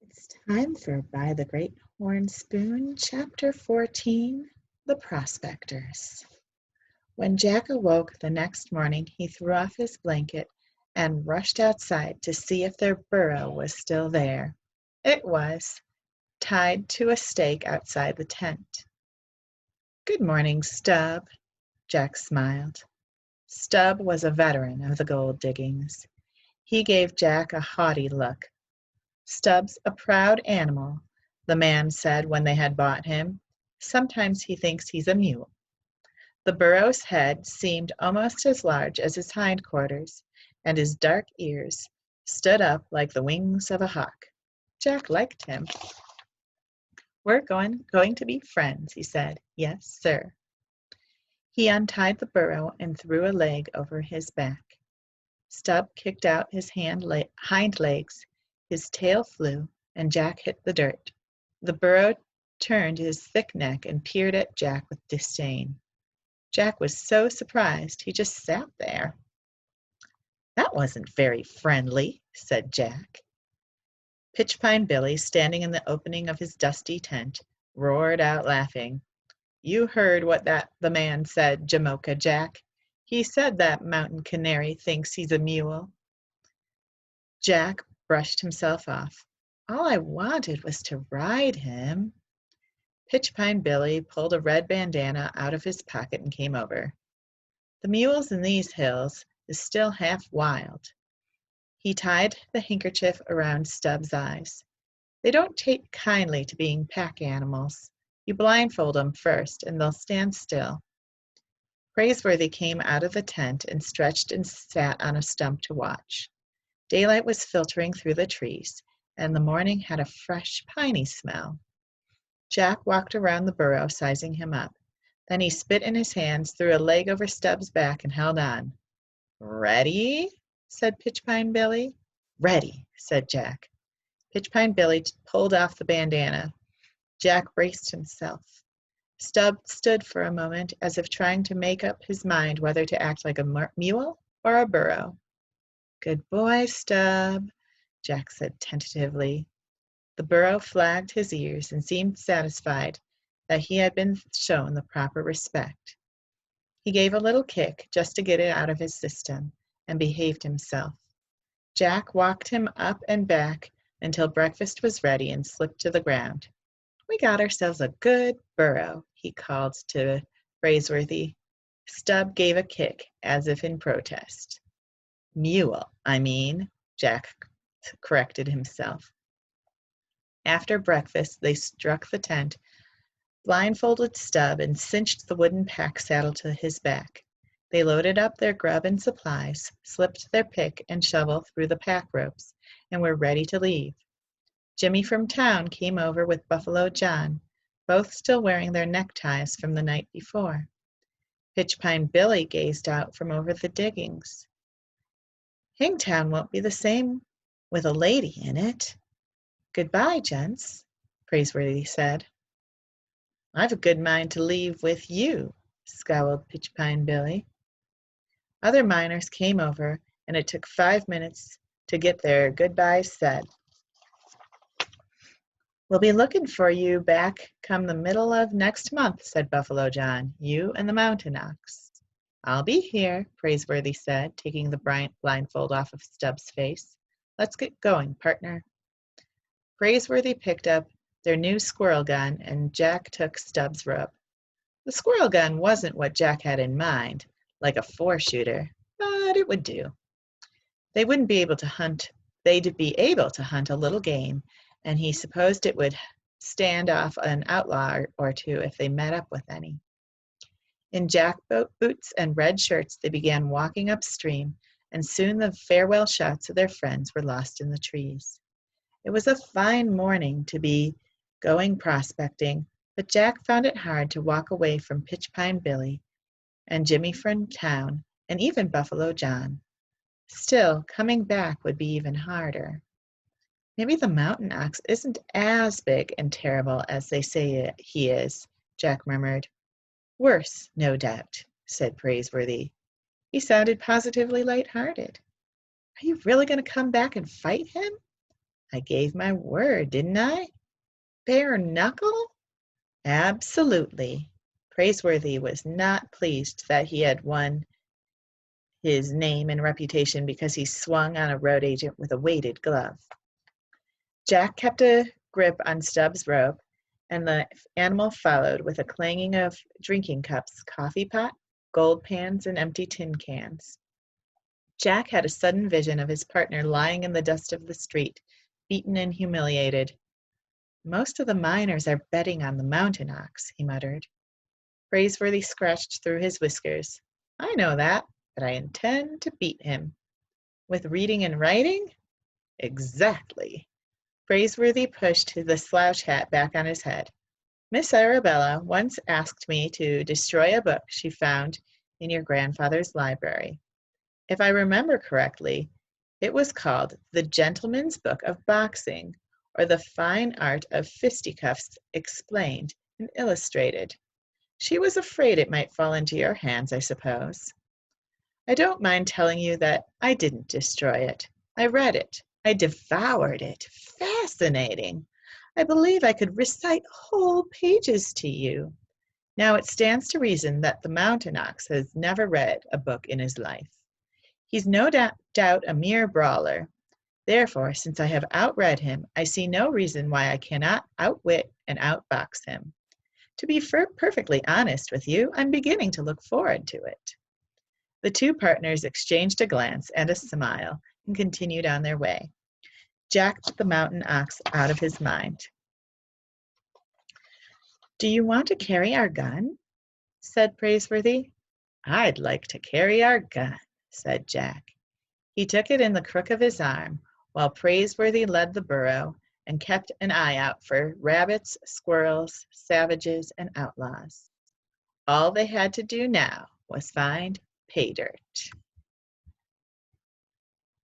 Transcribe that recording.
It's time for By the Great Horn Spoon, Chapter 14, The Prospectors. When Jack awoke the next morning, he threw off his blanket and rushed outside to see if their burrow was still there. It was, tied to a stake outside the tent. "Good morning, Stub," Jack smiled. Stub was a veteran of the gold diggings. He gave Jack a haughty look. "Stub's a proud animal," the man said when they had bought him. "Sometimes he thinks he's a mule." The burro's head seemed almost as large as his hindquarters, and his dark ears stood up like the wings of a hawk. Jack liked him. "We're going to be friends," he said. "Yes, sir." He untied the burro and threw a leg over his back. Stub kicked out his hind legs. His tail flew, and Jack hit the dirt. The burro turned his thick neck and peered at Jack with disdain. Jack was so surprised he just sat there. "That wasn't very friendly," said Jack. Pitchpine Billy, standing in the opening of his dusty tent, roared out laughing. "You heard what the man said, Jamocha Jack. He said that mountain canary thinks he's a mule." Jack brushed himself off. "All I wanted was to ride him." Pitchpine Billy pulled a red bandana out of his pocket and came over. "The mules in these hills is still half wild." He tied the handkerchief around Stub's eyes. "They don't take kindly to being pack animals. You blindfold 'em first, and they'll stand still." Praiseworthy came out of the tent and stretched and sat on a stump to watch. Daylight was filtering through the trees, and the morning had a fresh, piney smell. Jack walked around the burrow, sizing him up. Then he spit in his hands, threw a leg over Stub's back, and held on. "Ready?" said Pitchpine Billy. "Ready," said Jack. Pitchpine Billy pulled off the bandana. Jack braced himself. Stub stood for a moment as if trying to make up his mind whether to act like a mule or a burro. "Good boy, Stub," Jack said tentatively. The burro flagged his ears and seemed satisfied that he had been shown the proper respect. He gave a little kick just to get it out of his system and behaved himself. Jack walked him up and back until breakfast was ready and slipped to the ground. "We got ourselves a good burro," he called to Praiseworthy. Stub gave a kick as if in protest. "Mule, I mean," Jack corrected himself. After breakfast, they struck the tent, blindfolded Stub, and cinched the wooden pack saddle to his back. They loaded up their grub and supplies, slipped their pick and shovel through the pack ropes, and were ready to leave. Jimmy from town came over with Buffalo John, both still wearing their neckties from the night before. Pitchpine Billy gazed out from over the diggings. "Hingtown won't be the same with a lady in it." "Goodbye, gents," Praiseworthy said. "I've a good mind to leave with you," scowled Pitchpine Billy. Other miners came over, and it took 5 minutes to get their goodbyes said. "We'll be looking for you back come the middle of next month," said Buffalo John. "You and the mountain ox." "I'll be here," Praiseworthy said, taking the blindfold off of Stub's face. "Let's get going, partner." Praiseworthy picked up their new squirrel gun, and Jack took Stub's rope. The squirrel gun wasn't what Jack had in mind, like a 4-shooter, but it would do. They'd be able to hunt a little game, and he supposed it would stand off an outlaw or two if they met up with any. In jack boots and red shirts, they began walking upstream, and soon the farewell shots of their friends were lost in the trees. It was a fine morning to be going prospecting, but Jack found it hard to walk away from Pitchpine Billy and Jimmy from town and even Buffalo John. Still, coming back would be even harder. "Maybe the mountain ox isn't as big and terrible as they say he is," Jack murmured. "Worse, no doubt," said Praiseworthy. He sounded positively light-hearted. "Are you really going to come back and fight him?" I gave my word, didn't I? Bare knuckle? Absolutely. Praiseworthy was not pleased that he had won his name and reputation because he swung on a road agent with a weighted glove. Jack kept a grip on Stubbs' rope, and the animal followed with a clanging of drinking cups, coffee pot, gold pans, and empty tin cans. Jack had a sudden vision of his partner lying in the dust of the street, beaten and humiliated. Most of the miners are betting on the mountain ox, he muttered. Praiseworthy scratched through his whiskers. I know that, but I intend to beat him. With reading and writing? Exactly. Praiseworthy pushed the slouch hat back on his head. Miss Arabella once asked me to destroy a book she found in your grandfather's library. If I remember correctly, it was called The Gentleman's Book of Boxing, or The Fine Art of Fisticuffs Explained and Illustrated. She was afraid it might fall into your hands, I suppose. I don't mind telling you that I didn't destroy it. I read it. I devoured it. Fascinating. I believe I could recite whole pages to you. Now it stands to reason that the mountain ox has never read a book in his life. He's no doubt a mere brawler. Therefore, since I have outread him, I see no reason why I cannot outwit and outbox him. To be perfectly honest with you, I'm beginning to look forward to it. The two partners exchanged a glance and a smile and continued on their way. Jack put the mountain ox out of his mind. Do you want to carry our gun? Said Praiseworthy. I'd like to carry our gun, said Jack. He took it in the crook of his arm, while Praiseworthy led the burro and kept an eye out for rabbits, squirrels, savages, and outlaws. All they had to do now was find pay dirt.